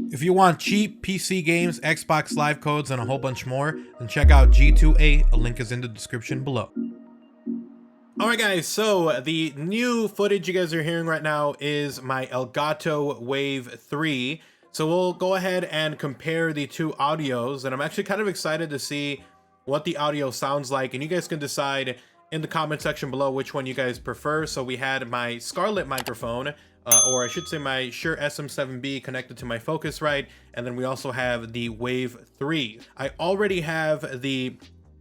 If you want cheap PC games, Xbox Live codes, and a whole bunch more, then check out G2A. A link is in the description below. Alright guys, so the new footage you guys are hearing right now is my Elgato Wave 3. So we'll go ahead and compare the two audios, and I'm actually kind of excited to see what the audio sounds like, and you guys can decide in the comment section below which one you guys prefer. So we had my Scarlett microphone, or I should say my Shure SM7B connected to my Focusrite, and then we also have the Wave 3. I already have the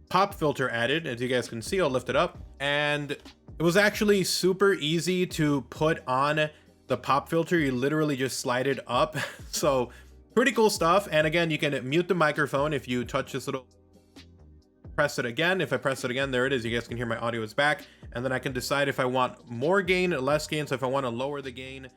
pop filter added, as you guys can see. I'll lift it up, and it was actually super easy to put on the pop filter. You literally just slide it up. So pretty cool stuff. And again, you can mute the microphone if you touch this little, press it again. If I press it again, there it is. You guys can hear my audio is back, and then I can decide if I want more gain, less gain. So if I want to lower the gain,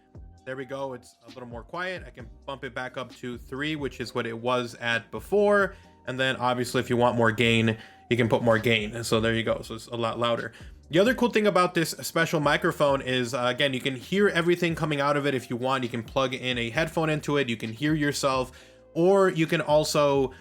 there we go, it's a little more quiet. I can bump it back up to 3, which is what it was at before. And then obviously if you want more gain, you can put more gain. So there you go. So it's a lot louder. The other cool thing about this special microphone is, again, you can hear everything coming out of it. If you want, you can plug in a headphone into it. You can hear yourself, or you can also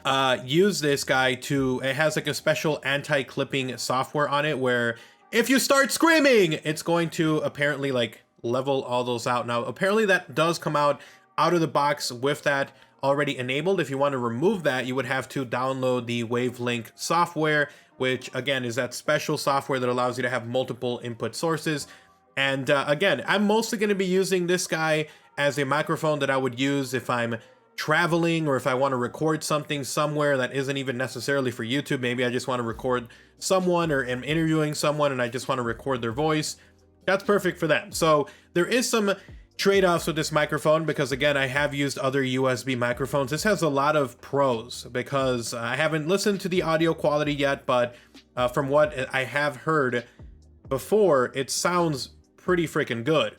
use this guy to, it has like a special anti-clipping software on it where if you start screaming, it's going to apparently like level all those out. Now, apparently that does come out of the box with that already enabled. If you want to remove that, you would have to download the Wavelink software, which again is that special software that allows you to have multiple input sources. And again, I'm mostly going to be using this guy as a microphone that I would use if I'm traveling, or if I want to record something somewhere that isn't even necessarily for YouTube. Maybe I just want to record someone, or am interviewing someone and I just want to record their voice. That's perfect for them. So there is some trade-offs with this microphone, because again, I have used other USB microphones. This has a lot of pros because I haven't listened to the audio quality yet, but from what I have heard before, it sounds pretty freaking good.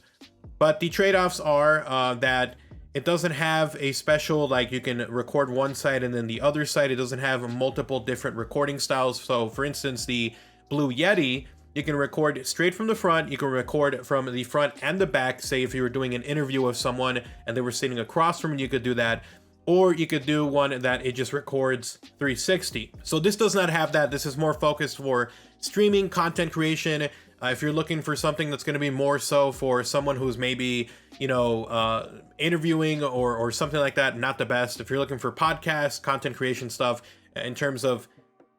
But the trade-offs are that it doesn't have a special, like you can record one side and then the other side. It doesn't have multiple different recording styles. So for instance, the Blue Yeti, you can record straight from the front. You can record from the front and the back. Say if you were doing an interview with someone and they were sitting across from you, you could do that. Or you could do one that it just records 360. So this does not have that. This is more focused for streaming, content creation. If you're looking for something that's going to be more so for someone who's maybe, you know, interviewing or something like that, not the best. If you're looking for podcast, content creation stuff in terms of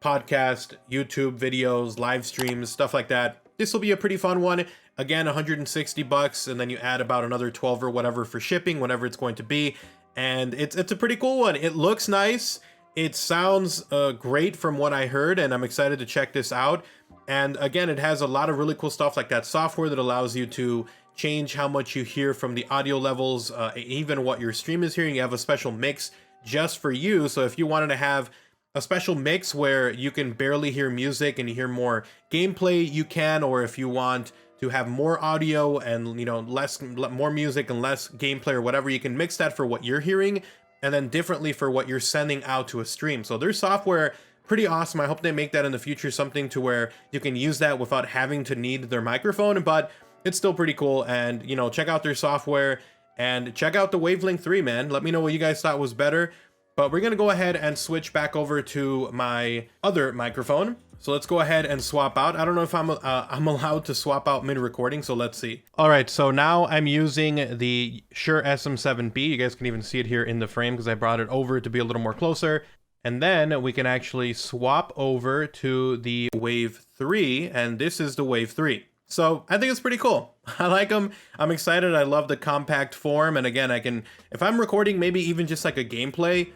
podcast, YouTube videos, live streams, stuff like that, this will be a pretty fun one. Again, 160 bucks, and then you add about another 12 or whatever for shipping, whatever it's going to be. And it's a pretty cool one. It looks nice. It sounds great from what I heard, and I'm excited to check this out. And again, it has a lot of really cool stuff like that software that allows you to change how much you hear from the audio levels, even what your stream is hearing. You have a special mix just for you. So if you wanted to have a special mix where you can barely hear music and you hear more gameplay, you can. Or if you want to have more audio and, you know, more music and less gameplay or whatever, you can mix that for what you're hearing and then differently for what you're sending out to a stream. So their software, pretty awesome. I hope they make that in the future something to where you can use that without having to need their microphone, but it's still pretty cool. And, you know, check out their software and check out the Wavelink 3, man. Let me know what you guys thought was better. But we're going to go ahead and switch back over to my other microphone. So let's go ahead and swap out. I don't know if I'm allowed to swap out mid-recording, so let's see. All right, so now I'm using the Shure SM7B. You guys can even see it here in the frame because I brought it over to be a little more closer. And then we can actually swap over to the Wave 3, and this is the Wave 3. So I think it's pretty cool. I like them. I'm excited. I love the compact form. And again, I can, if I'm recording maybe even just like a gameplay,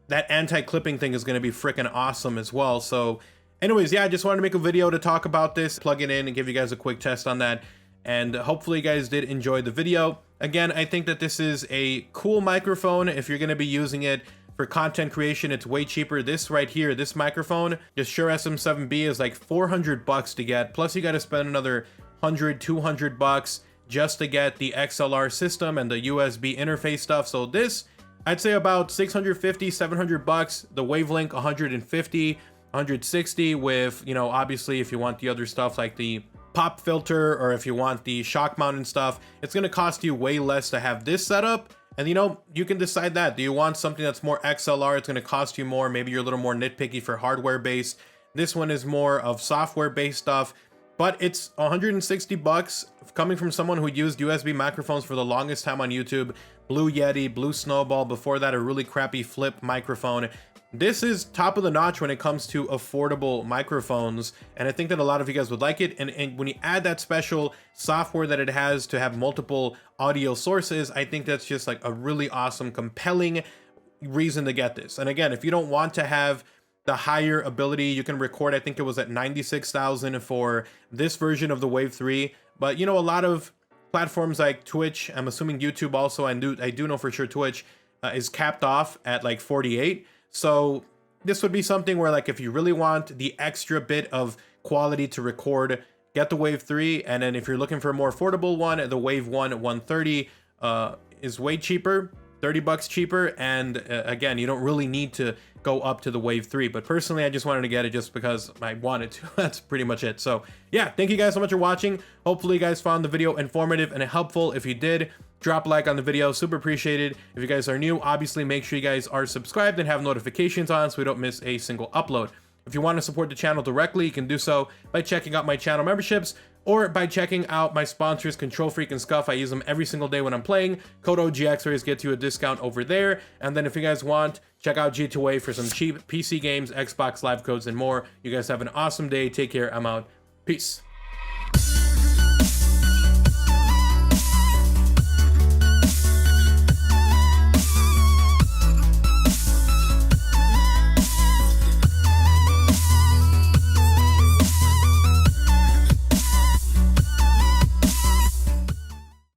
that anti-clipping thing is going to be freaking awesome as well. So anyways, yeah, I just wanted to make a video to talk about this, plug it in and give you guys a quick test on that. And hopefully you guys did enjoy the video. Again, I think that this is a cool microphone. If you're going to be using it for content creation, it's way cheaper. This right here, this microphone, this Shure SM7B is like 400 bucks to get. Plus you got to spend another 100, 200 bucks just to get the XLR system and the USB interface stuff. So this, I'd say about 650, 700 bucks. The Wavelink 150, 160 with, you know, obviously if you want the other stuff like the pop filter or if you want the shock mount and stuff, it's going to cost you way less to have this setup And you know, you can decide that. Do you want something that's more XLR? It's going to cost you more. Maybe you're a little more nitpicky for hardware based. This one is more of software based stuff, but it's 160 bucks coming from someone who used USB microphones for the longest time on YouTube. Blue Yeti, Blue Snowball, before that a really crappy flip microphone. This is top of the notch when it comes to affordable microphones, and I think that a lot of you guys would like it. And when you add that special software that it has to have multiple audio sources, I think that's just like a really awesome, compelling reason to get this. And again, if you don't want to have the higher ability, you can record, I think it was at 96,000 for this version of the Wave 3. But you know, a lot of platforms like Twitch, I'm assuming YouTube also, I do know for sure Twitch is capped off at like 48. So this would be something where, like, if you really want the extra bit of quality to record, get the Wave 3. And then if you're looking for a more affordable one, the Wave 1 130 is way cheaper, 30 bucks cheaper. And again, you don't really need to go up to the Wave 3. But personally, I just wanted to get it just because I wanted to. That's pretty much it. So yeah, thank you guys so much for watching. Hopefully you guys found the video informative and helpful. If you did, drop a like on the video, super appreciated. If you guys are new, obviously make sure you guys are subscribed and have notifications on so we don't miss a single upload. If you want to support the channel directly, you can do so by checking out my channel memberships or by checking out my sponsors, Control Freak and Scuff. I use them every single day when I'm playing. Code OGXRAYZ gets you a discount over there. And then if you guys want, check out G2 Wave for some cheap PC games, Xbox Live codes, and more. You guys have an awesome day. Take care. I'm out. Peace.